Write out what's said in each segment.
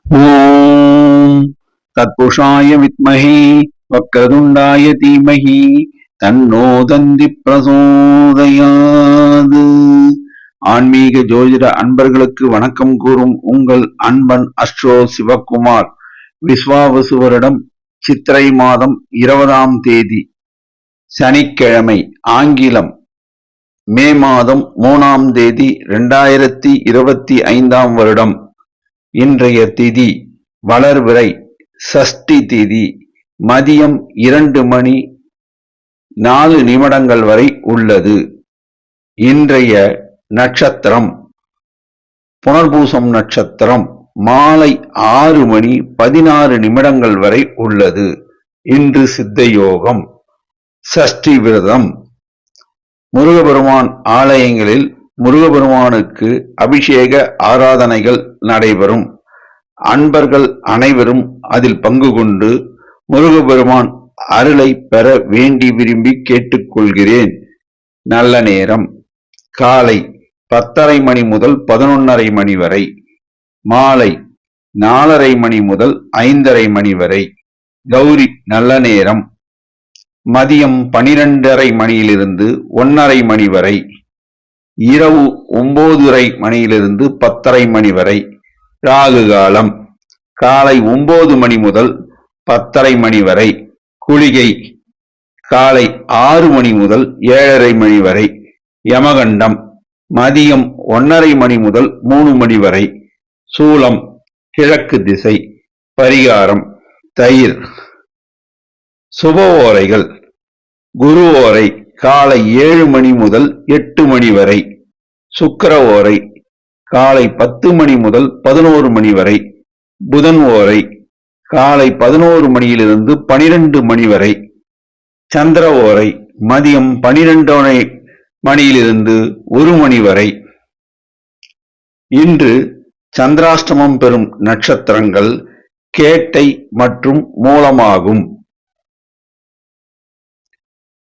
ஓம் தத்புருஷாய வித்மஹே வக்ரதுண்டாய தீமஹி தன்னோ தந்தி பிரசோதயாது. ஆன்மீக ஜோதிட அன்பர்களுக்கு வணக்கம் கூறும் உங்கள் அன்பன் அஸ்ட்ரோ சிவகுமார். விஸ்வாவசு வருடம் சித்திரை மாதம் 20ஆம் தேதி சனிக்கிழமை, ஆங்கிலம் மே மாதம் 3ஆம் தேதி 2025ஆம் வருடம். இன்றைய திதி வளர்பிறை, சஷ்டி திதி. மதியம் 2:04 வரை உள்ளது. இன்றைய நட்சத்திரம் புனர்பூசம் நட்சத்திரம். மாலை 6:16 வரை உள்ளது. இன்று சித்த யோகம். சஷ்டி விரதம். முருகபெருமான் ஆலயங்களில் முருகபெருமானுக்கு அபிஷேக ஆராதனைகள் நடைபெறும். அன்பர்கள் அனைவரும் அதில் பங்கு கொண்டு முருகபெருமான் அருளை பெற வேண்டி விரும்பி கேட்டுக்கொள்கிறேன். நல்ல நேரம் காலை 10:30 மணி முதல் 11:30 மணி வரை, மாலை 4:30 மணி முதல் 5:30 மணி வரை. கௌரி நல்ல நேரம் மதியம் 12:30 மணியிலிருந்து 1:30 மணி வரை, இரவு 9:30 மணியிலிருந்து 10:30 மணி வரை. ராகு காலம் காலை 9 மணி முதல் 10:30 மணி வரை. குளிகை காலை 6 மணி முதல் 7:30 மணி வரை. யமகண்டம் மதியம் 1:30 மணி முதல் 3 மணி வரை. சூலம் கிழக்கு திசை. பரிகாரம் தயிர். சுப ஓரைகள். குரு ஓரை காலை 7 மணி முதல் 8 மணி வரை. சுக்கிர ஓரை காலை 10 மணி முதல் 11 மணி வரை. புதன் ஓரை காலை 11 மணியிலிருந்து 12 மணி வரை. சந்திர ஓரை மதியம் 12 மணியிலிருந்து 1 மணி வரை. இன்று சந்திராஷ்டமம் பெறும் நட்சத்திரங்கள் கேட்டை மற்றும் மூலமாகும்.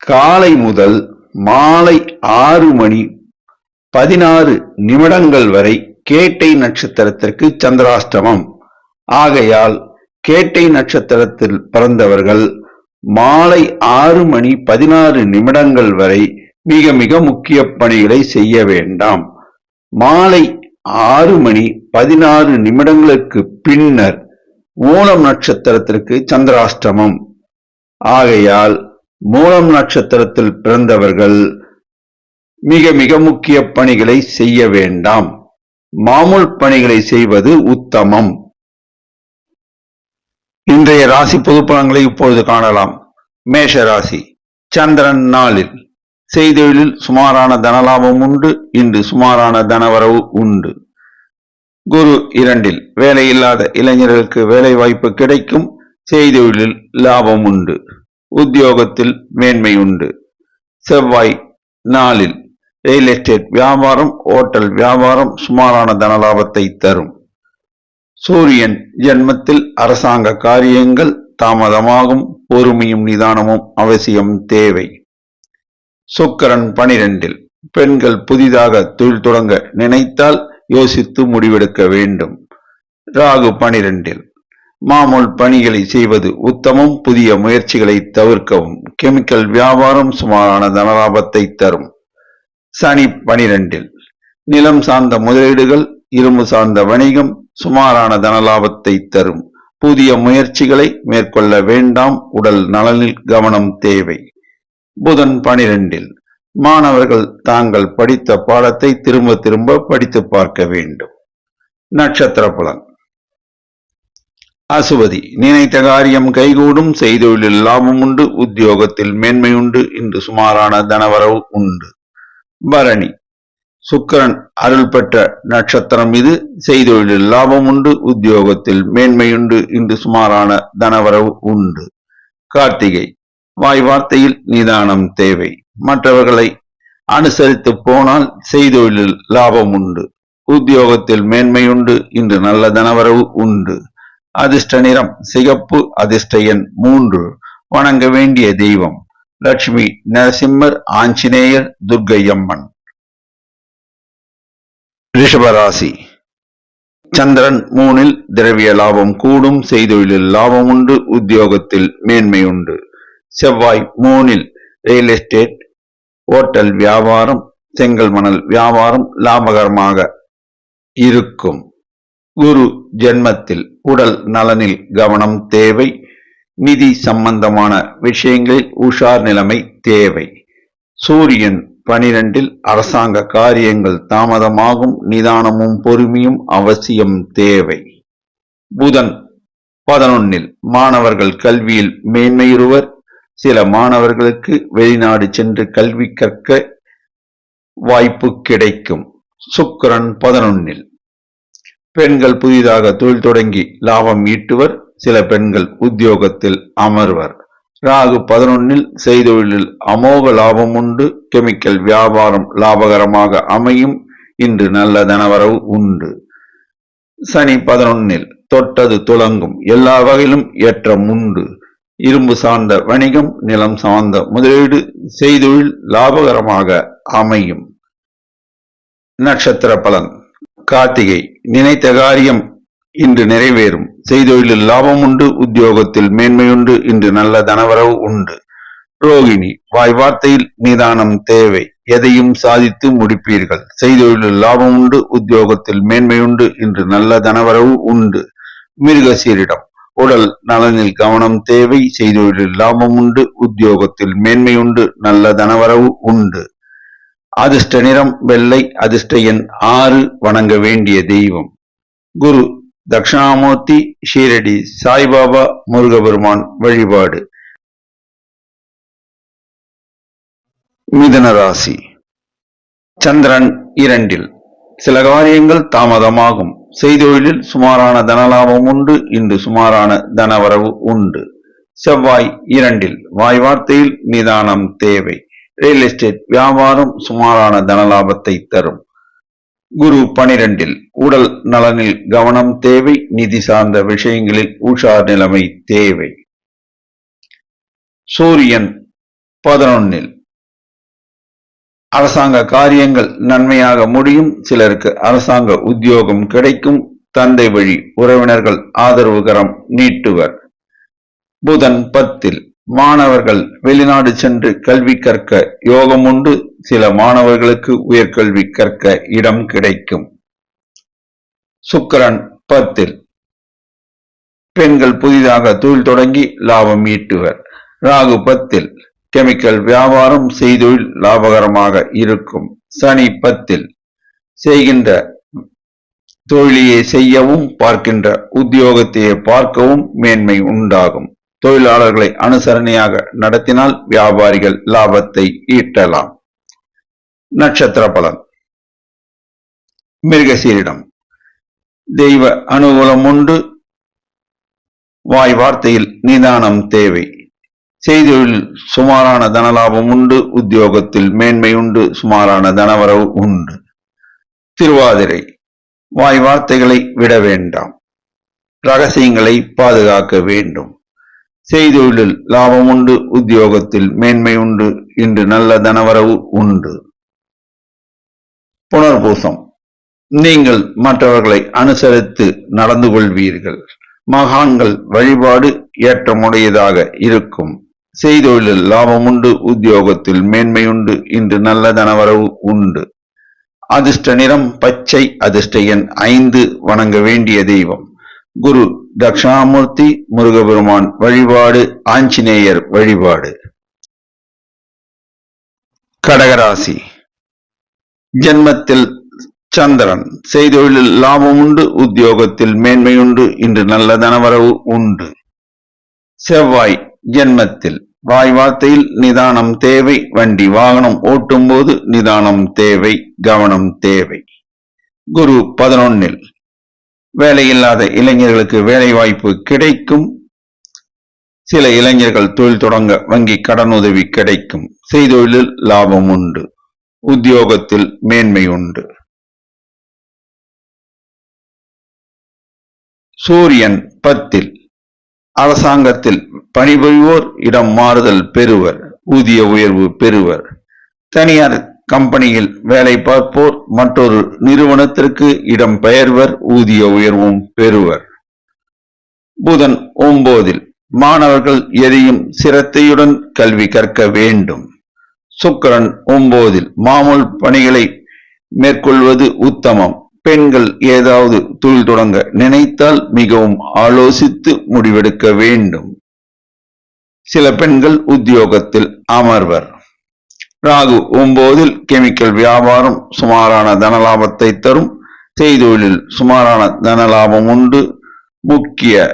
காலை முதல் மாலை 6:16 வரை கேட்டை நட்சத்திரத்திற்கு சந்திராஷ்டமம். ஆகையால் கேட்டை நட்சத்திரத்தில் பிறந்தவர்கள் மாலை 6:16 வரை மிக மிக முக்கிய பணிகளை செய்ய வேண்டாம். மாலை 6:16 பின்னர் மூலம் நட்சத்திரத்திற்கு சந்திராஷ்டமம். ஆகையால் மூலம் நட்சத்திரத்தில் பிறந்தவர்கள் மிக மிக முக்கிய பணிகளை செய்ய வேண்டாம். மாமூல் பணிகளை செய்வது உத்தமம். இன்றைய ராசி பொது பலன்களை இப்பொழுது காணலாம். மேஷ ராசி. சந்திரன் நாளில். செய்தொழிலில் சுமாரான தனலாபம் உண்டு. இன்று சுமாரான தனவரவு உண்டு. குரு 2. வேலையில்லாத இளைஞர்களுக்கு வேலை வாய்ப்பு கிடைக்கும். செய்தொழிலில் லாபம் உண்டு. உத்தியோகத்தில் மேன்மை உண்டு. செவ்வாய் நாளில். ரியல் எஸ்டேட் வியாபாரம், ஓட்டல் வியாபாரம் சுமாரான தனலாபத்தை தரும். சூரியன் ஜென்மத்தில் அரசாங்க காரியங்கள் தாமதமாகும். பொறுமையும் நிதானமும் அவசியம் தேவை. சுக்கிரன் 12. பெண்கள் புதிதாக தொழில் தொடங்க நினைத்தால் யோசித்து முடிவெடுக்க வேண்டும். ராகு 12. மாமூல் பணிகளை செய்வது உத்தமம். புதிய முயற்சிகளை தவிர்க்கவும். கெமிக்கல் வியாபாரம் சுமாரான தனலாபத்தை தரும். சனி 12. நிலம் சார்ந்த முதலீடுகள், இரும்பு சார்ந்த வணிகம் சுமாரான தனலாபத்தை தரும். புதிய முயற்சிகளை மேற்கொள்ள வேண்டாம். உடல் நலனில் கவனம் தேவை. புதன் 12. மாணவர்கள் தாங்கள் படித்த பாடத்தை திரும்ப திரும்ப படித்து பார்க்க வேண்டும். நட்சத்திர பலன். அசுவதி. நினைத்த காரியம் கைகூடும். செய்தொழிலில் லாபம் உண்டு. உத்தியோகத்தில் மேன்மை உண்டு. இன்று சுமாரான தனவரவு உண்டு. பரணி. சுக்கிரன் அருள் பெற்ற நட்சத்திரம் இது. செய்தொழிலில் லாபம் உண்டு. உத்தியோகத்தில் மேன்மையுண்டு. இன்று சுமாரான தனவரவு உண்டு. கார்த்திகை. வாய் வார்த்தையில் நிதானம் தேவை. மற்றவர்களை அனுசரித்து போனால் செய்தொழிலில் லாபம் உண்டு. உத்தியோகத்தில் மேன்மையுண்டு. இன்று நல்ல தனவரவு உண்டு. அதிர்ஷ்ட நிறம் சிகப்பு. அதிர்ஷ்ட எண் 3. வணங்க வேண்டிய தெய்வம் லட்சுமி நரசிம்மர், ஆஞ்சநேயர், துர்க்கையம்மன். ரிஷபராசி. சந்திரன் 3 திரவிய லாபம் கூடும், செய்தொழிலில் லாபம் உண்டு, உத்தியோகத்தில் மேன்மை உண்டு. செவ்வாய் 3 ரியல் எஸ்டேட், ஓட்டல் வியாபாரம், செங்கல் மணல் வியாபாரம் லாபகரமாக இருக்கும். குரு ஜென்மத்தில் உடல் நலனில் கவனம் தேவை. நிதி சம்பந்தமான விஷயங்களில் உஷார் நிலைமை தேவை. சூரியன் 12 அரசாங்க காரியங்கள் தாமதமாகும், நிதானமும் பொறுமையும் அவசியம் தேவை. புதன் 11 மாணவர்கள் கல்வியில் மேன்மையுறுவர். சில மாணவர்களுக்கு வெளிநாடு சென்று கல்வி கற்க வாய்ப்பு கிடைக்கும். சுக்கிரன் 11 பெண்கள் புதிதாக தொழில் தொடங்கி லாபம் ஈட்டுவர். சில பெண்கள் உத்தியோகத்தில் அமர்வர். ராகு 11 செய்தொழிலில் அமோக லாபம் உண்டு. கெமிக்கல் வியாபாரம் லாபகரமாக அமையும். இன்று நல்ல தனவரவு உண்டு. சனி 11 தொட்டது துலங்கும், எல்லா வகையிலும் ஏற்றம் உண்டு. இரும்பு சார்ந்த வணிகம், நிலம் சார்ந்த முதலீடு, செய்தொழில் லாபகரமாக அமையும். நட்சத்திர பலன். கார்த்திகை நினைத்த காரியம் இன்று நிறைவேறும். செய்தொழிலில் லாபம் உண்டு, உத்தியோகத்தில் மேன்மையுண்டு. இன்று நல்ல தனவரவு உண்டு. ரோகிணி வாய் வார்த்தையில் நிதானம் தேவை. எதையும் சாதித்து முடிப்பீர்கள். செய்தொழிலில் லாபம் உண்டு, உத்தியோகத்தில் மேன்மையுண்டு. இன்று நல்ல தனவரவு உண்டு. மிருகசீரிடம் உடல் நலனில் கவனம் தேவை. செய்தொழிலில் லாபம் உண்டு, உத்தியோகத்தில் மேன்மையுண்டு. நல்ல தனவரவு உண்டு. அதிர்ஷ்ட நிறம் வெள்ளை. அதிர்ஷ்ட எண் 6. வணங்க வேண்டிய தெய்வம் குரு தட்சிணாமூர்த்தி, ஷீரடி சாய்பாபா, முருகபெருமான் வழிபாடு. மிதுன ராசி. சந்திரன் 2 சில காரியங்கள் தாமதமாகும். செய்தொழிலில் சுமாரான தனலாபம் உண்டு. இன்று சுமாரான தனவரவு உண்டு. செவ்வாய் 2 வாய் வார்த்தையில் நிதானம் தேவை. ரியல் எஸ்டேட் வியாபாரம் சுமாரான தனலாபத்தை தரும். குரு 12 உடல் நலனில் கவனம் தேவை. நிதி சார்ந்த விஷயங்களில் உஷார் நிலைமை தேவை. சூரியன் 11 அரசாங்க காரியங்கள் நன்மையாக முடியும். சிலருக்கு அரசாங்க உத்தியோகம் கிடைக்கும். தந்தை வழி உறவினர்கள் ஆதரவுகரம் நீட்டுவர். புதன் 10 மாணவர்கள் வெளிநாடு சென்று கல்வி கற்க யோகம் உண்டு. சில மாணவர்களுக்கு உயர்கல்வி கற்க இடம் கிடைக்கும். சுக்கிரன் 10 பெண்கள் புதிதாக தொழில் தொடங்கி லாபம் ஈட்டுவர். ராகு 10 கெமிக்கல் வியாபாரம், செய்தொழில் லாபகரமாக இருக்கும். சனி 10 செய்கின்ற தொழிலையே செய்யவும், பார்க்கின்ற உத்தியோகத்தையே பார்க்கவும் மேன்மை உண்டாகும். தொழிலாளர்களை அனுசரணையாக நடத்தினால் வியாபாரிகள் லாபத்தை ஈட்டலாம். நட்சத்திர பலன். மிருகசீரிடம் தெய்வ அனுகூலம் உண்டு. வாய் வார்த்தையில் நிதானம் தேவை. செய்தொழில் சுமாரான தனலாபம் உண்டு. உத்தியோகத்தில் மேன்மை உண்டு. சுமாரான தனவரவு உண்டு. திருவாதிரை வாய் வார்த்தைகளை விட வேண்டாம். ரகசியங்களை பாதுகாக்க வேண்டும். செய்தொழிலில் லாபம் உண்டு. உத்தியோகத்தில் மேன்மை உண்டு. இன்று நல்ல தனவரவு உண்டு. புனர்பூசம் நீங்கள் மற்றவர்களை அனுசரித்து நடந்து கொள்வீர்கள். மகான்கள் வழிபாடு ஏற்றமுடையதாக இருக்கும். செய்தொழிலில் லாபம் உண்டு. உத்தியோகத்தில் மேன்மையுண்டு. இன்று நல்ல தனவரவு உண்டு. அதிர்ஷ்ட நிறம் பச்சை. அதிர்ஷ்ட எண் 5. வணங்க வேண்டிய தெய்வம் குரு தட்சிணாமூர்த்தி, முருகபெருமான் வழிபாடு, ஆஞ்சநேயர் வழிபாடு. கடகராசி. ஜென்மத்தில் சந்திரன். செய்தொழிலில் லாபம் உண்டு. உத்தியோகத்தில் மேன்மையுண்டு. இன்று நல்ல தனவரவு உண்டு. செவ்வாய் ஜென்மத்தில். வாய் வார்த்தையில் நிதானம் தேவை. வண்டி வாகனம் ஓட்டும் போது நிதானம் தேவை, கவனம் தேவை. குரு 11 வேலையில்லாத இளைஞர்களுக்கு வேலை வாய்ப்பு கிடைக்கும். சில இளைஞர்கள் தொழில் தொடங்க வங்கி கடனுதவி கிடைக்கும். செய்தொழிலில் லாபம் உண்டு. உத்தியோகத்தில் மேன்மை உண்டு. சூரியன் 10 அரசாங்கத்தில் பணிபுரிவோர் இடம் மாறுதல் பெறுவர். ஊதிய உயர்வு பெறுவர். தனியார் கம்பெனியில் வேலை பார்ப்போர் மற்றொரு நிறுவனத்திற்கு இடம் பெயர்வர், ஊதிய உயர்வும் பெறுவர். புதன் 9 மாணவர்கள் எதையும் சிரத்தையுடன் கல்வி கற்க வேண்டும். சுக்கிரன் 9 மாமூல் பணிகளை மேற்கொள்வது உத்தமம். பெண்கள் ஏதாவது தொழில் தொடங்க நினைத்தால் மிகவும் ஆலோசித்து முடிவெடுக்க வேண்டும். சில பெண்கள் உத்தியோகத்தில் அமர்வர். ராகு 9 கெமிக்கல் வியாபாரம் சுமாரான தனலாபத்தை தரும். செய்தொழிலில் சுமாரான தனலாபம் உண்டு. முக்கிய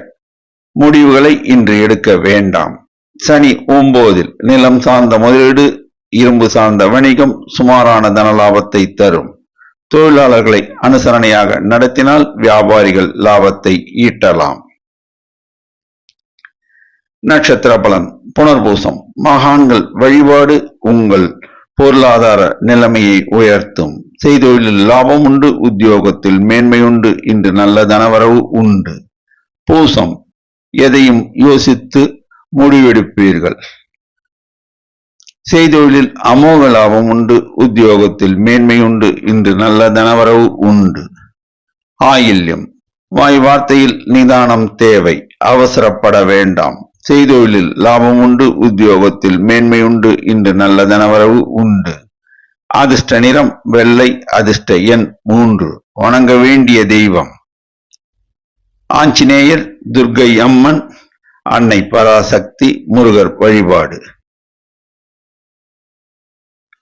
முடிவுகளை இன்று எடுக்க வேண்டாம். சனி 9 நிலம் சார்ந்த முதலீடு, இரும்பு சார்ந்த வணிகம் சுமாரான தனலாபத்தை தரும். தொழிலாளர்களை அனுசரணையாக நடத்தினால் வியாபாரிகள் லாபத்தை ஈட்டலாம். நட்சத்திர பலன். புனர்பூசம். மகான்கள் வழிபாடு உங்கள் பொருளாதார நிலைமையை உயர்த்தும். செய்தொழிலில் லாபம் உண்டு. உத்தியோகத்தில் மேன்மை உண்டு. இன்று நல்ல தனவரவு உண்டு. பூசம். எதையும் யோசித்து முடிவெடுப்பீர்கள். செய்தொழிலில் அமோக லாபம் உண்டு. உத்தியோகத்தில் மேன்மை உண்டு. இன்று நல்ல தனவரவு உண்டு. ஆயில்யம். வாய் வார்த்தையில் நிதானம் தேவை. அவசரப்பட வேண்டாம். செய்தொழிலில் லாபம் உண்டு. உத்தியோகத்தில் மேன்மை உண்டு. இன்று நல்ல தனவரவு உண்டு. அதிர்ஷ்ட நிறம் வெள்ளை. அதிர்ஷ்ட எண் 3. வணங்க வேண்டிய தெய்வம் ஆஞ்சநேயர், துர்க்கை அம்மன், அன்னை பராசக்தி, முருகர் வழிபாடு.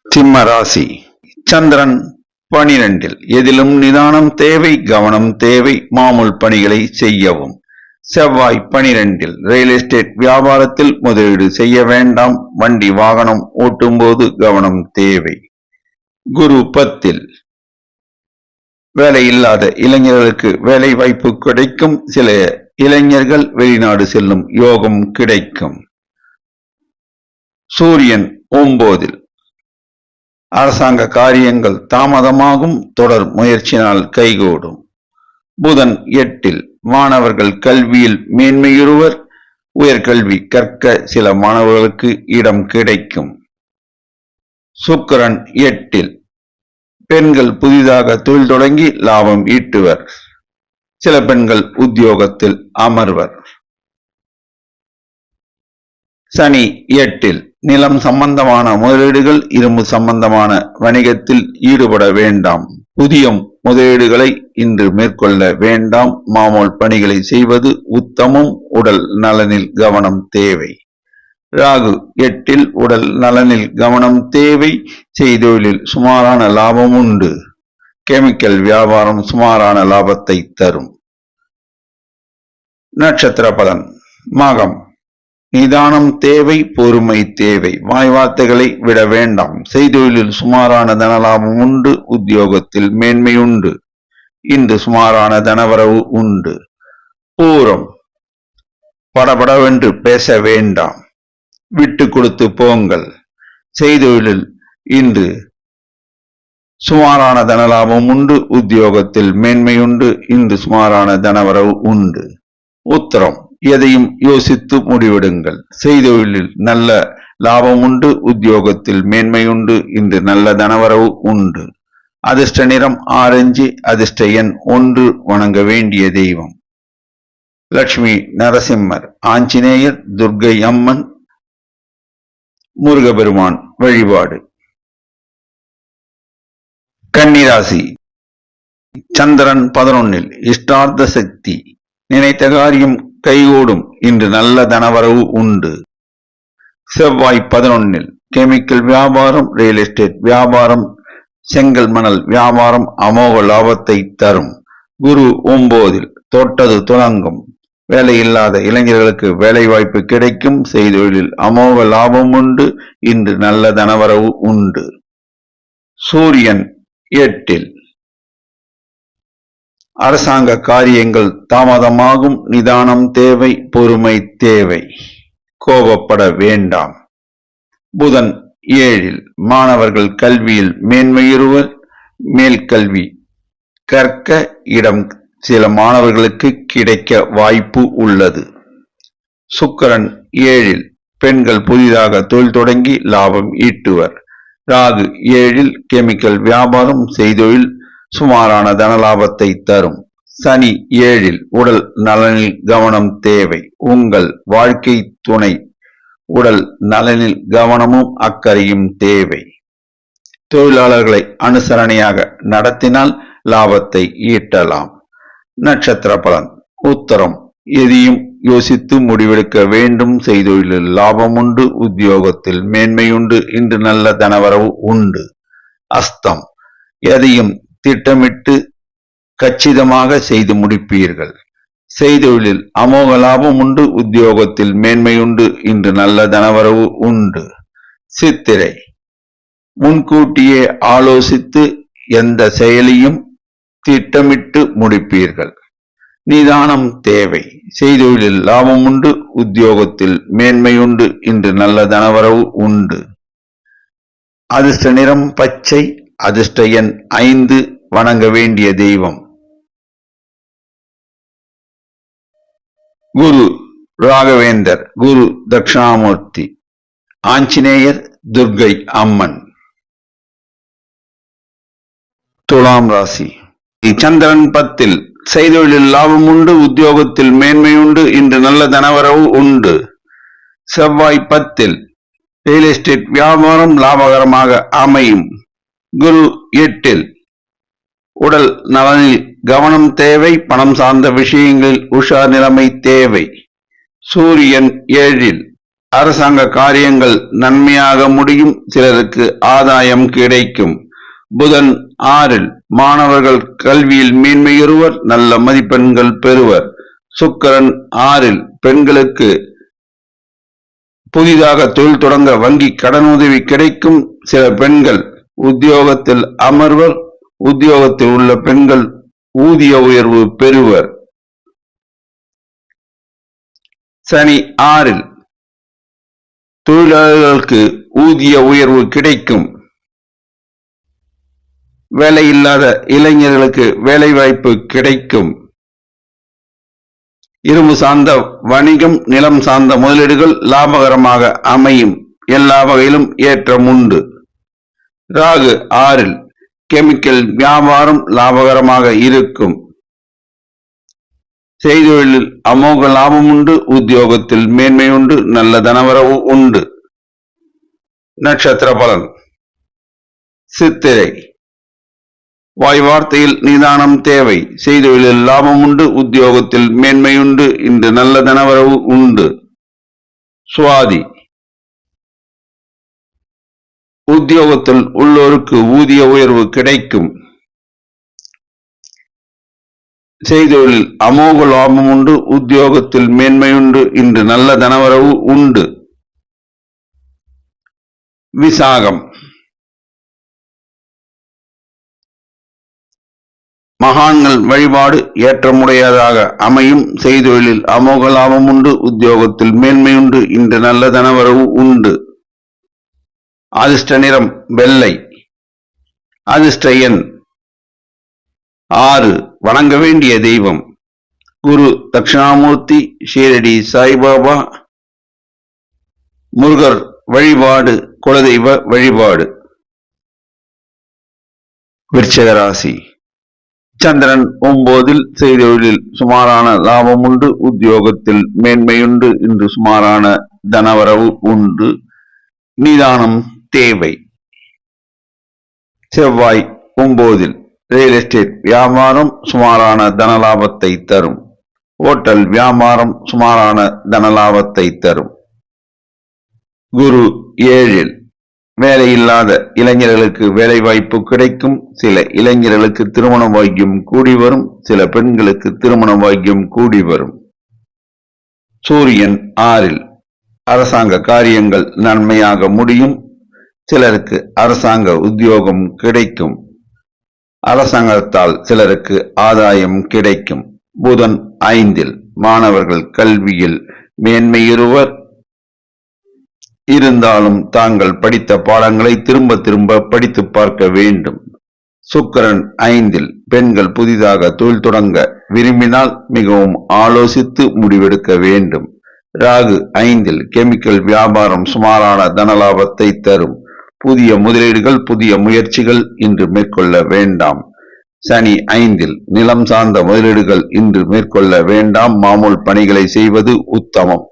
சிம்ம ராசி. சந்திரன் 12 எதிலும் நிதானம் தேவை, கவனம் தேவை. மாமூல் பணிகளை செய்யவும். செவ்வாய் 12 ரியல் எஸ்டேட் வியாபாரத்தில் முதலீடு செய்ய வேண்டாம். வண்டி வாகனம் ஓட்டும் போது கவனம் தேவை. குரு 10 வேலை இல்லாத இளைஞர்களுக்கு வேலை வாய்ப்பு கிடைக்கும். சில இளைஞர்கள் வெளிநாடு செல்லும் யோகம் கிடைக்கும். சூரியன் 9 அரசாங்க காரியங்கள் தாமதமாகும். தொடர் முயற்சினால் கைகூடும். புதன் 8 மாணவர்கள் கல்வியில் மேன்மையுறுவர். உயர்கல்வி கற்க சில மாணவர்களுக்கு இடம் கிடைக்கும். சுக்கிரன் 8 பெண்கள் புதிதாக தொழில் தொடங்கி லாபம் ஈட்டுவர். சில பெண்கள் உத்தியோகத்தில் அமர்வர். சனி 8 நிலம் சம்பந்தமான முதலீடுகள், இரும்பு சம்பந்தமான வணிகத்தில் ஈடுபட வேண்டாம். புதிய முதலீடுகளை இன்று மேற்கொள்ள வேண்டாம். மாமூல் பணிகளை செய்வது உத்தமம். உடல் நலனில் கவனம் தேவை. ராகு 8 உடல் நலனில் கவனம் தேவை. செய்தொழிலில் சுமாரான லாபம் உண்டு. கெமிக்கல் வியாபாரம் சுமாரான லாபத்தை தரும். நட்சத்திர பலன். மகம் நிதானம் தேவை, பொறுமை தேவை. வாய் வார்த்தைகளை விட வேண்டாம். செய்தொழிலில் சுமாரான தனலாபம் உண்டு. உத்தியோகத்தில் மேன்மை உண்டு. இன்று சுமாரான தனவரவு உண்டு. பூரம் படபடவென்று பேச வேண்டாம். விட்டு கொடுத்து போங்கள். செய்தொழிலில் இன்று சுமாரான தனலாபம் உண்டு. உத்தியோகத்தில் மேன்மை உண்டு. இன்று சுமாரான தனவரவு உண்டு. உத்திரம் எதையும் யோசித்து முடிவெடுங்கள். செய்தொழிலில் நல்ல லாபம் உண்டு. உத்தியோகத்தில் மேன்மை உண்டு. இன்று நல்ல தனவரவு உண்டு. அதிர்ஷ்ட நிறம் ஆரஞ்சு. அதிர்ஷ்ட எண் 1. வணங்க வேண்டிய தெய்வம் லட்சுமி நரசிம்மர், ஆஞ்சநேயர், துர்க்கை அம்மன், முருகபெருமான் வழிபாடு. கன்னிராசி. சந்திரன் 11 இஷ்டார்த்த சக்தி. நினைத்த காரியம் கைகூடும். இன்று நல்ல தனவரவு உண்டு. செவ்வாய் 11 கெமிக்கல் வியாபாரம், ரியல் எஸ்டேட் வியாபாரம், செங்கல் மணல் வியாபாரம் அமோக லாபத்தை தரும். குரு 9 தொட்டது துலங்கும். வேலை இல்லாத இளைஞர்களுக்கு வேலை வாய்ப்பு கிடைக்கும். செய்தொழிலில் அமோக லாபம் உண்டு. இன்று நல்ல தனவரவு உண்டு. சூரியன் 8 அரசாங்க காரியங்கள் தாமதமாகும். நிதானம் தேவை, பொறுமை தேவை. கோபப்பட வேண்டாம். புதன் 7 மாணவர்கள் கல்வியில் மேன்மையுறுவர். மேல்கல்வி கற்க இடம் சில மாணவர்களுக்கு கிடைக்க வாய்ப்பு உள்ளது. சுக்கிரன் 7 பெண்கள் புதிதாக தொழில் தொடங்கி லாபம் ஈட்டுவர். ராகு 7 கெமிக்கல் வியாபாரம் செய்தொழில் சுமாரான தனலாபத்தை தரும். சனி 7 உடல் நலனில் கவனம் தேவை. உங்கள் வாழ்க்கை துணை உடல் நலனில் கவனமும் அக்கறையும் தேவை. தொழிலாளர்களை அனுசரணையாக நடத்தினால் லாபத்தை ஈட்டலாம். நட்சத்திர பலன். உத்தரம் எதையும் யோசித்து முடிவெடுக்க வேண்டும். செய்தொழிலில் லாபம் உண்டு. உத்தியோகத்தில் மேன்மையுண்டு. இன்று நல்ல தனவரவு உண்டு. அஸ்தம் எதையும் திட்டமிட்டு கச்சிதமாக செய்து முடிப்பீர்கள். செய்தொழிலில் அமோக லாபம் உண்டு. உத்தியோகத்தில் மேன்மையுண்டு. இன்று நல்ல தனவரவு உண்டு. சித்திரை முன்கூட்டியே ஆலோசித்து எந்த செயலையும் திட்டமிட்டு முடிப்பீர்கள். நிதானம் தேவை. செய்தொழிலில் லாபம் உண்டு. உத்தியோகத்தில் மேன்மையுண்டு. இன்று நல்ல தனவரவு உண்டு. அதிர்ஷ்ட நிறம் பச்சை. அதிர்ஷ்ட எண் 5. வணங்க வேண்டிய தெய்வம் குரு ராகவேந்தர், குரு தட்சிணாமூர்த்தி, ஆஞ்சநேயர், துர்க்கை அம்மன். துலாம் ராசி. சந்திரன் 10. செய்தொழிலில் லாபம் உண்டு. உத்தியோகத்தில் மேன்மையுண்டு. இன்று நல்ல தனவரவு உண்டு. செவ்வாய் 10. ரியல் எஸ்டேட் வியாபாரம் லாபகரமாக அமையும். குரு 8. உடல் நலனில் கவனம் தேவை. பணம் சார்ந்த விஷயங்களில் உஷார் நிலைமை தேவை. சூரியன் 7. அரசாங்க காரியங்கள் நன்மையாக முடியும். சிலருக்கு ஆதாயம் கிடைக்கும். புதன் 6. மாணவர்கள் கல்வியில் மேன்மையுறுவர். நல்ல மதிப்பெண்கள் பெறுவர். சுக்கிரன் 6. பெண்களுக்கு புதிதாக தொழில் தொடங்க வங்கி கடனுதவி கிடைக்கும். சில பெண்கள் உத்தியோகத்தில் அமர்வர். உத்தியோகத்தில் உள்ள பெண்கள் ஊதிய உயர்வு பெறுவர். சனி 6. தொழிலாளர்களுக்கு ஊதிய உயர்வு கிடைக்கும். வேலை இல்லாத இளைஞர்களுக்கு வேலை வாய்ப்பு கிடைக்கும். இரும்பு சார்ந்த வணிகம், நிலம் சார்ந்த முதலீடுகள் லாபகரமாக அமையும். எல்லா வகையிலும் ஏற்றம் உண்டு. ராகு 6. கெமிக்கல் வியாபாரம் லாபகரமாக இருக்கும். செய்தொழிலில் அமோக லாபம் உண்டு. உத்தியோகத்தில் மேன்மை உண்டு. நல்ல தனவரவு உண்டு. நட்சத்திர பலன். சித்திரை. வாய் வார்த்தையில் நிதானம் தேவை. செய்தொழிலில் லாபம் உண்டு. உத்தியோகத்தில் மேன்மையுண்டு. இன்று நல்ல தனவரவு உண்டு. சுவாதி. உத்தியோகத்தில் உள்ளோருக்கு ஊதிய உயர்வு கிடைக்கும். செய்தொழிலில் அமோக லாபம் உண்டு. உத்தியோகத்தில் மேன்மையுண்டு. இன்று நல்ல தனவரவு உண்டு. விசாகம். மகான்கள் வழிபாடு ஏற்றமுடையதாக அமையும். செய்தொழிலில் அமோக லாபம் உண்டு. உத்தியோகத்தில் மேன்மையுண்டு. இன்று நல்ல தனவரவு உண்டு. அதிர்ஷ்ட நிறம் வெள்ளை. அதிர்ஷ்ட எண் 6. வணங்க வேண்டிய தெய்வம் குரு தட்சிணாமூர்த்தி, ஷீரடி சாய்பாபா. முருகர் வழிபாடு குலதெய்வ வழிபாடு. விருச்சிக ராசி. சந்திரன் 9. செய்தொழிலில் சுமாரான லாபம் உண்டு. உத்தியோகத்தில் மேன்மையுண்டு. இன்று சுமாரான தனவரவு உண்டு. நிதானம் தேவை. செவ்வாய் 9. ரியல் எஸ்டேட் வியாபாரம் சுமாரான தனலாபத்தை தரும். ஓட்டல் வியாபாரம் சுமாரான தனலாபத்தை தரும். குரு 7. வேலையில்லாத இளைஞர்களுக்கு வேலை வாய்ப்பு கிடைக்கும். சில இளைஞர்களுக்கு திருமண பாக்கியம் கூடி வரும். சில பெண்களுக்கு திருமண பாக்கியம் கூடி வரும். சூரியன் 6. அரசாங்க காரியங்கள் நன்மையாக முடியும். சிலருக்கு அரசாங்க உத்தியோகம் கிடைக்கும். அரசாங்கத்தால் சிலருக்கு ஆதாயம் கிடைக்கும். புதன் 5. மாணவர்கள் கல்வியில் மேன்மையுறுவர். இருந்தாலும் தாங்கள் படித்த பாடங்களை திரும்ப திரும்ப படித்து பார்க்க வேண்டும். சுக்கிரன் 5. பெண்கள் புதிதாக தொழில் தொடங்க விரும்பினால் மிகவும் ஆலோசித்து முடிவெடுக்க வேண்டும். ராகு 5. கெமிக்கல் வியாபாரம் சுமாரான தனலாபத்தை தரும். புதிய முதலீடுகள் புதிய முயற்சிகள் இன்று மேற்கொள்ள வேண்டாம். சனி 5ல் நிலம் சார்ந்த முதலீடுகள் இன்று மேற்கொள்ள வேண்டாம். மாமூல் பணிகளை செய்வது உத்தமம்.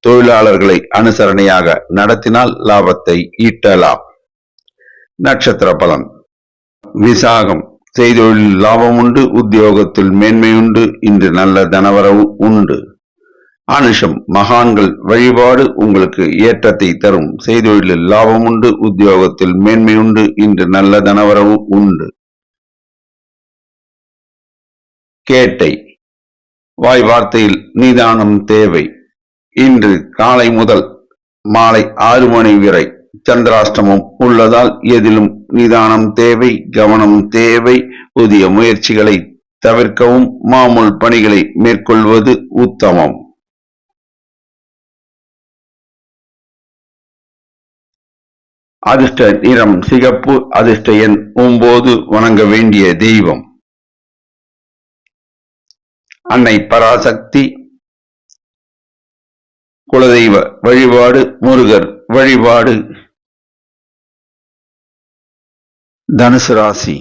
தொழிலாளர்களை அனுசரணையாக நடத்தினால் லாபத்தை ஈட்டலாம். நட்சத்திர பலன். விசாகம் செய்தொழில் லாபம் உண்டு, உத்தியோகத்தில் மேன்மையுண்டு, இன்று நல்ல தனவரவு உண்டு. அனுஷம் மகான்கள் வழிபாடு உங்களுக்கு ஏற்றத்தை தரும். செய்தொழிலில் லாபம் உண்டு, உத்தியோகத்தில் மேன்மையுண்டு, இன்று நல்ல தனவரவு உண்டு. கேட்டை வாய் வார்த்தையில் நிதானம் தேவை. இன்று காலை முதல் மாலை 6 மணி வரை சந்திராஷ்டமம் உள்ளதால் எதிலும் நிதானம் தேவை, கவனம் தேவை. புதிய முயற்சிகளை தவிர்க்கவும், மாமூல் பணிகளை மேற்கொள்வது உத்தமம். அதிர்ஷ்ட நிறம் சிகப்பு. அதிர்ஷ்ட எண் 9. வணங்க வேண்டிய தெய்வம் அன்னை பராசக்தி. குலதெய்வ வழிபாடு முருகர் வழிபாடு. தனுசு ராசி.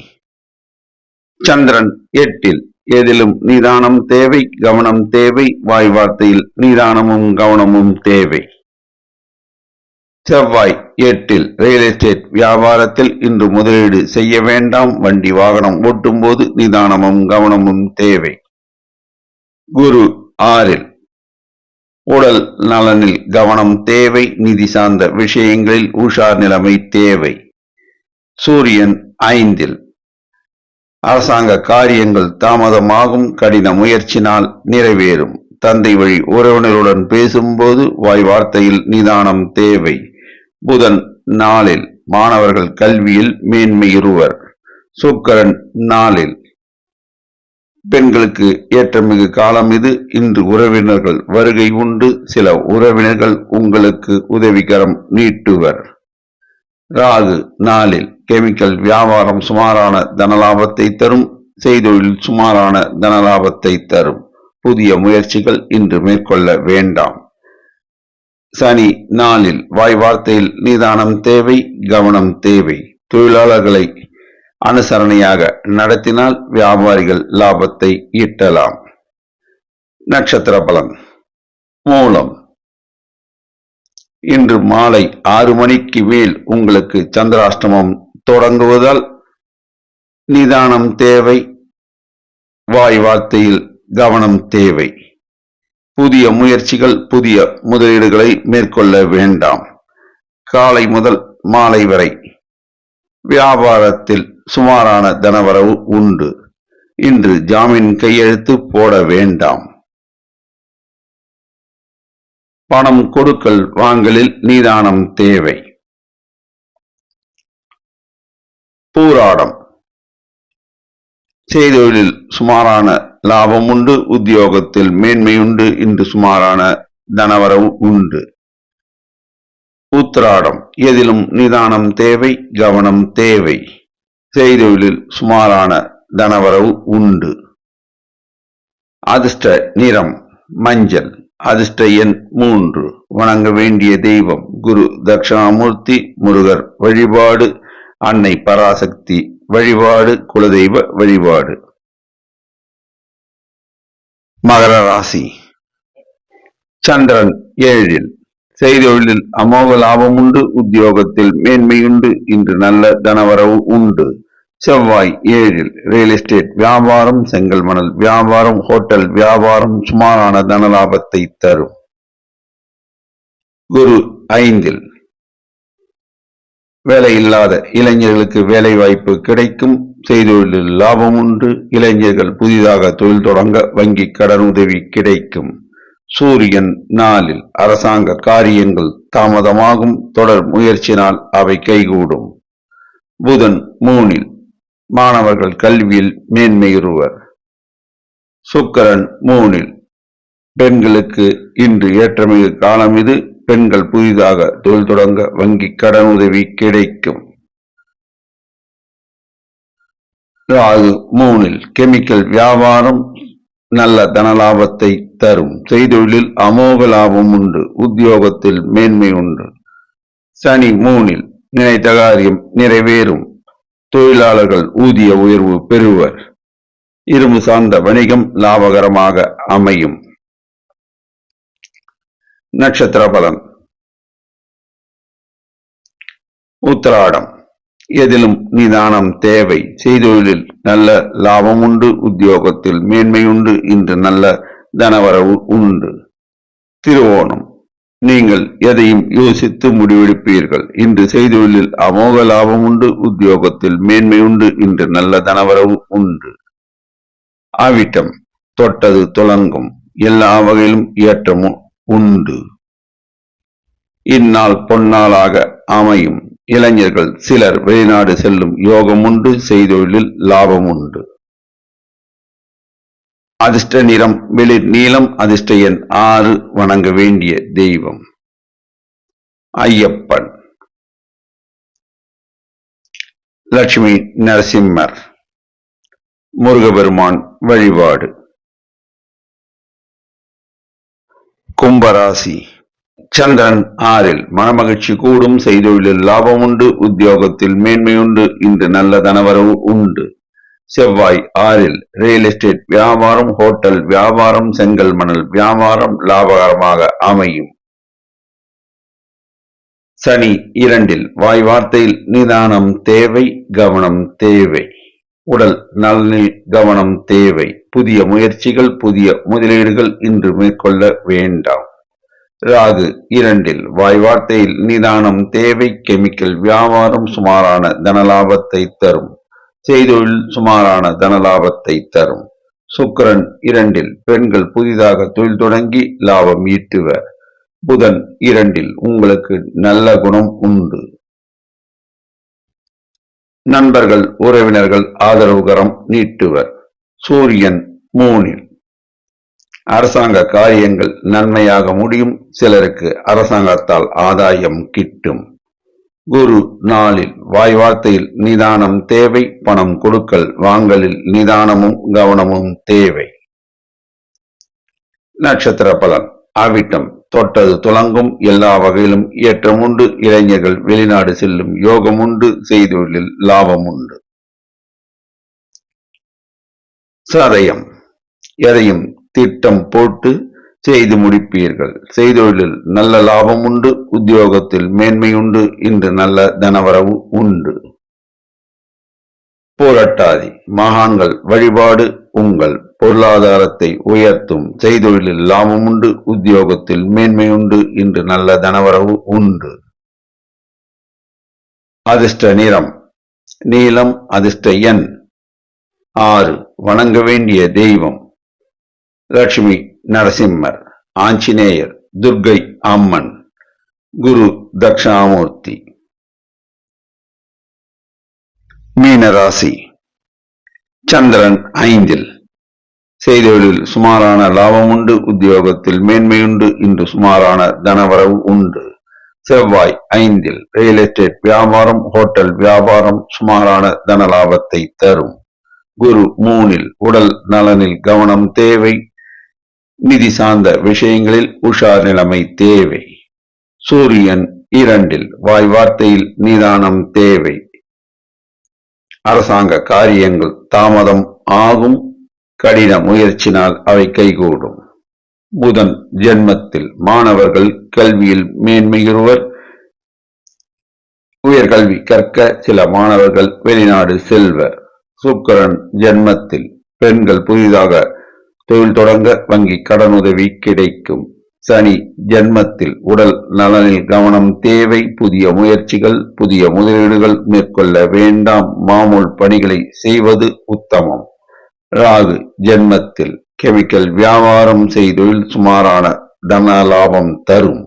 சந்திரன் 8ல் எதிலும் நிதானம் தேவை, கவனம் தேவை. வாய் வார்த்தையில் நிதானமும் கவனமும் தேவை. செவ்வாய் 8ல் ரியல் எஸ்டேட் வியாபாரத்தில் இன்று முதலீடு செய்ய வேண்டாம். வண்டி வாகனம் ஓட்டும் போது நிதானமும் கவனமும் தேவை. குரு 6ல் உடல் நலனில் கவனம் தேவை. நிதி சார்ந்த விஷயங்களில் உஷார் நிலைமை தேவை. சூரியன் 5ல் அரசாங்க காரியங்கள் தாமதமாகும், கடின முயற்சினால் நிறைவேறும். தந்தை வழி உறவினருடன் பேசும்போது வாய் வார்த்தையில் நிதானம் தேவை. புதன் 4ல் மாணவர்கள் கல்வியில் மேன்மையுறுவர். சுக்கிரன் 4ல் பெண்களுக்கு ஏற்றமிகு காலம் இது. இன்று உறவினர்கள் வருகை உண்டு. சில உறவினர்கள் உங்களுக்கு உதவிகரம் நீட்டுவர். ராகு 4ல் கெமிக்கல் வியாபாரம் சுமாரான தனலாபத்தை தரும். செய்தொழில் சுமாரான தனலாபத்தை தரும். புதிய முயற்சிகள் இன்று மேற்கொள்ள வேண்டாம். சனி 4ல் வாய் வார்த்தையில் நிதானம் தேவை, கவனம் தேவை. தொழிலாளர்களை அனுசரணையாக நடத்தினால் வியாபாரிகள் லாபத்தை ஈட்டலாம். நட்சத்திர பலன். மூலம் இன்று மாலை 6 மணிக்கு மேல் உங்களுக்கு சந்திராஷ்டமம் தொடங்குவதால் நிதானம் தேவை, வாய் வார்த்தையில் கவனம் தேவை. புதிய முயற்சிகள் புதிய முதலீடுகளை மேற்கொள்ள வேண்டாம். காலை முதல் மாலை வரை வியாபாரத்தில் சுமாரான தனவரவு உண்டு. இன்று ஜாமீன் கையெழுத்து போட வேண்டாம். பணம் கொடுக்கல் வாங்கலில் நிதானம் தேவை. பூராடம் செய்தொழிலில் சுமாரான லாபம் உண்டு, உத்தியோகத்தில் மேன்மையுண்டு, இன்று சுமாரான தனவரவு உண்டு. உத்திராடம் எதிலும் நிதானம் தேவை, கவனம் தேவை. செய்தொழிலில் சுமாரான தனவரவு உண்டு. அதிர்ஷ்ட நிறம் மஞ்சள். அதிர்ஷ்ட எண் 3. வணங்க வேண்டிய தெய்வம் குரு தட்சிணாமூர்த்தி. முருகர் வழிபாடு, அன்னை பராசக்தி வழிபாடு, குலதெய்வ வழிபாடு. மகர ராசி. சந்திரன் 7ல் செய்தொழிலில் அமோக லாபம் உண்டு, உத்தியோகத்தில் மேன்மையுண்டு, இன்று நல்ல தனவரவு உண்டு. செவ்வாய் 7ல் ரியல் எஸ்டேட் வியாபாரம், செங்கல் மணல் வியாபாரம், ஹோட்டல் வியாபாரம் சுமாரான தனலாபத்தை தரும். குரு 5ல் வேலை இல்லாத இளைஞர்களுக்கு வேலை வாய்ப்பு கிடைக்கும். செய்தொழிலில் லாபம் உண்டு. இளைஞர்கள் புதிதாக தொழில் தொடங்க வங்கி கடன் உதவி கிடைக்கும். சூரியன் 4ல் அரசாங்க காரியங்கள் தாமதமாகும். தொடர் முயற்சினால் அவை கைகூடும். புதன் 3ல் மாணவர்கள் கல்வியில் மேன்மையுறுவர். சுக்கிரன் 3ல் பெண்களுக்கு இன்று ஏற்றமிகு காலம் இது. பெண்கள் புதிதாக தொழில் தொடங்க வங்கி கடன் உதவி கிடைக்கும். ராகு 3ல் கெமிக்கல் வியாபாரம் நல்ல தனலாபத்தை தரும். செய்தொழிலில் அமோக லாபம் உண்டு, உத்தியோகத்தில் மேன்மை உண்டு. சனி 3ல் நினைத்த காரியம் நிறைவேறும். தொழிலாளர்கள் ஊதிய உயர்வு பெறுவர். இரும்பு சார்ந்த வணிகம் லாபகரமாக அமையும். நட்சத்திர பலன். உத்திராடம். எதிலும் நிதானம் தேவை. செய்தொழிலில் நல்ல லாபம் உண்டு. உத்தியோகத்தில் மேன்மையுண்டு. இன்று நல்ல தனவரவு உண்டு. திருவோணம். நீங்கள் எதையும் யோசித்து முடிவெடுப்பீர்கள். இன்று செய்தொழிலில் அமோக லாபம் உண்டு. உத்தியோகத்தில் மேன்மையுண்டு. இன்று நல்ல தனவரவு உண்டு. அவிட்டம். தொட்டது துலங்கும். எல்லா வகையிலும் ஏற்றமும் உண்டு. இந்நாள் பொன்னாளாக அமையும். இளைஞர்கள் சிலர் வெளிநாடு செல்லும் யோகம் உண்டு. செய்தொழிலில் லாபம் உண்டு. அதிர்ஷ்ட நிறம் வெளிர் நீலம். அதிர்ஷ்ட எண் 6. வணங்க வேண்டிய தெய்வம் ஐயப்பன். லட்சுமி நரசிம்மர். முருகபெருமான் வழிபாடு. கும்பராசி. சந்திரன் 6. மனமகிழ்ச்சி கூடும். செய்தொழிலில் லாபம் உண்டு. உத்தியோகத்தில் மேன்மையுண்டு. இன்று நல்ல தனவரவு உண்டு. செவ்வாய் 6. ரியல் எஸ்டேட் வியாபாரம், ஹோட்டல் வியாபாரம், செங்கல் மணல் வியாபாரம் லாபகரமாக அமையும். சனி 2. வாய் வார்த்தையில் நிதானம் தேவை. கவனம் தேவை. உடல் நலனில் கவனம் தேவை. புதிய முயற்சிகள், புதிய முதலீடுகள் இன்று மேற்கொள்ள வேண்டாம். ராகு 2. வாய் வார்த்தையில் நிதானம் தேவை. கெமிக்கல் வியாபாரம் சுமாரான தனலாபத்தை தரும். செய்தொழில் சுமாரான தனலாபத்தை தரும். சுக்கிரன் 2. பெண்கள் புதிதாக தொழில் தொடங்கி லாபம் ஈட்டுவர். புதன் 2. உங்களுக்கு நல்ல குணம் உண்டு. நண்பர்கள் உறவினர்கள் ஆதரவுகரம் நீட்டுவர். சூரியன் 3. அரசாங்க காரியங்கள் நன்மையாக முடியும். சிலருக்கு அரசாங்கத்தால் ஆதாயம் கிட்டும். குரு 4. வாய் வார்த்தையில் நிதானம் தேவை. பணம் கொடுக்கல் வாங்கலில் நிதானமும் கவனமும் தேவை. நட்சத்திர பலன். அவிட்டம். தொட்டது துலங்கும். எல்லா வகையிலும் ஏற்றம் உண்டு. இளைஞர்கள் வெளிநாடு செல்லும் யோகம் உண்டு. செய்தொழிலில் லாபம் உண்டு. சதயம். எதையும் திட்டம் போட்டு செய்து முடிப்பீர்கள். செய்தொழிலில் நல்ல லாபம் உண்டு. உத்தியோகத்தில் மேன்மையுண்டு. இன்று நல்ல தனவரவு உண்டு. பூரட்டாதி. மகான்கள் வழிபாடு உங்கள் பொருளாதாரத்தை உயர்த்தும். செய்தொழிலில் லாபம் உண்டு. உத்தியோகத்தில் மேன்மையுண்டு. இன்று நல்ல தனவரவு உண்டு. அதிர்ஷ்ட நிறம் நீலம். அதிர்ஷ்ட எண் 6. வணங்க வேண்டிய தெய்வம் லட்சுமி நரசிம்மர், ஆஞ்சநேயர், துர்கை அம்மன், குரு தட்சிணாமூர்த்தி. மீனராசி. சந்திரன் 5. செய்தொழிலில் சுமாரான லாபம் உண்டு. உத்தியோகத்தில் மேன்மையுண்டு. இன்று சுமாரான தனவரவு உண்டு. செவ்வாய் 5. ரியல் எஸ்டேட் வியாபாரம், ஹோட்டல் வியாபாரம் சுமாரான தன லாபத்தை தரும். குரு 3. உடல் நலனில் கவனம் தேவை. நிதி சார்ந்த விஷயங்களில் உஷார் நிலைமை தேவை. சூரியன் 2. வாய் வார்த்தையில் நிதானம் தேவை. அரசாங்க காரியங்கள் தாமதம் ஆகும். கடின முயற்சினால் அவை கைகூடும். புதன் ஜென்மத்தில் மாணவர்கள் கல்வியில் மேன்மையுறுவர். உயர்கல்வி கற்க சில மாணவர்கள் வெளிநாடு செல்வர். சுக்கிரன் ஜென்மத்தில் பெண்கள் புதிதாக தொழில் தொடங்க வங்கி கடனுதவி கிடைக்கும். சனி ஜென்மத்தில் உடல் நலனில் கவனம் தேவை. புதிய முயற்சிகள், புதிய முதலீடுகள் மேற்கொள்ள வேண்டாம். மாமூல் பணிகளை செய்வது உத்தமம். ராகு ஜென்மத்தில் கெமிக்கல் வியாபாரம் செய்தொழில் சுமாரான தன லாபம் தரும்.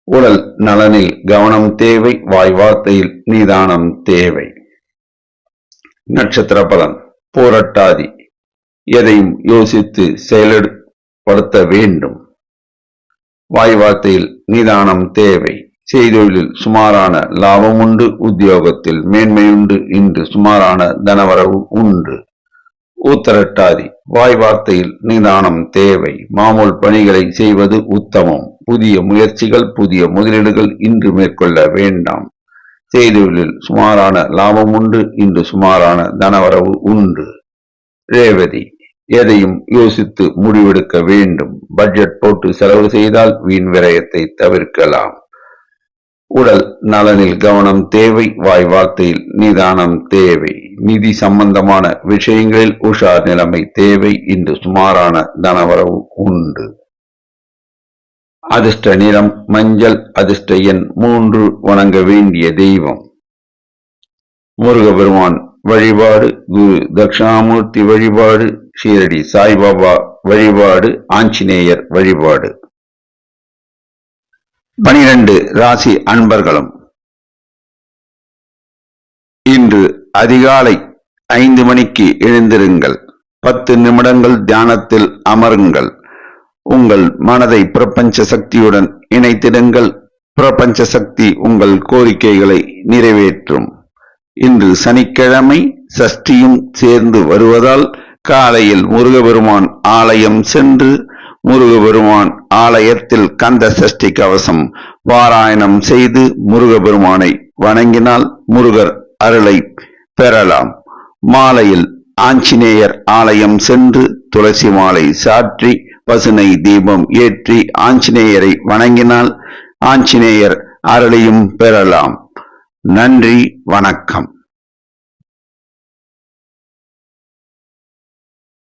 உடல் நலனில் கவனம் தேவை. வாய் வார்த்தையில் நிதானம் தேவை. நட்சத்திர பலன். பூரட்டாதி. எதையும் யோசித்து செயல்படுத்த வேண்டும். வாய் வார்த்தையில் நிதானம் தேவை. செய்தொழிலில் சுமாரான லாபம் உண்டு. உத்தியோகத்தில் மேன்மையுண்டு. இன்று சுமாரான தனவரவு உண்டு. உத்திரட்டாதி. வாய் வார்த்தையில் நிதானம் தேவை. மாமூல் பணிகளை செய்வது உத்தமம். புதிய முயற்சிகள், புதிய முதலீடுகள் இன்று மேற்கொள்ள வேண்டாம். செய்தொழிலில் சுமாரான லாபம் உண்டு. இன்று சுமாரான தனவரவு உண்டு. ரேவதி, எதையும் யோசித்து முடிவெடுக்க வேண்டும். பட்ஜெட் போட்டு செலவு செய்தால் வீண் விரயத்தை தவிர்க்கலாம். உடல் நலனில் கவனம் தேவை. வாய் வார்த்தையில் நிதானம் தேவை. நிதி சம்பந்தமான விஷயங்களில் உஷார் நிலைமை தேவை. இன்று சுமாரான தனவரவு உண்டு. அதிர்ஷ்ட நிறம் மஞ்சள். அதிர்ஷ்ட எண் 3. வணங்க வேண்டிய தெய்வம் முருகபெருமான் வழிபாடு, குரு தட்சிணாமூர்த்தி வழிபாடு, ஷீரடி சாய்பாபா வழிபாடு, ஆஞ்சநேயர் வழிபாடு. 12 ராசி அன்பர்களும் இன்று அதிகாலை 5 மணிக்கு எழுந்திருங்கள். 10 நிமிடங்கள் தியானத்தில் அமருங்கள். உங்கள் மனதை பிரபஞ்ச சக்தியுடன் இணைத்திடுங்கள். பிரபஞ்ச சக்தி உங்கள் கோரிக்கைகளை நிறைவேற்றும். இன்று சனிக்கிழமை, சஷ்டியும் சேர்ந்து வருவதால் காலையில் முருகபெருமான் ஆலயம் சென்று முருகபெருமான் ஆலயத்தில் கந்த சஷ்டி கவசம் பாராயணம் செய்து முருகபெருமானை வணங்கினால் முருகர் அருளை பெறலாம். மாலையில் ஆஞ்சநேயர் ஆலயம் சென்று துளசி மாலை சாற்றி பசுனை தீபம் ஏற்றி ஆஞ்சநேயரை வணங்கினால் ஆஞ்சநேயர் அருளையும் பெறலாம். நன்றி, வணக்கம்.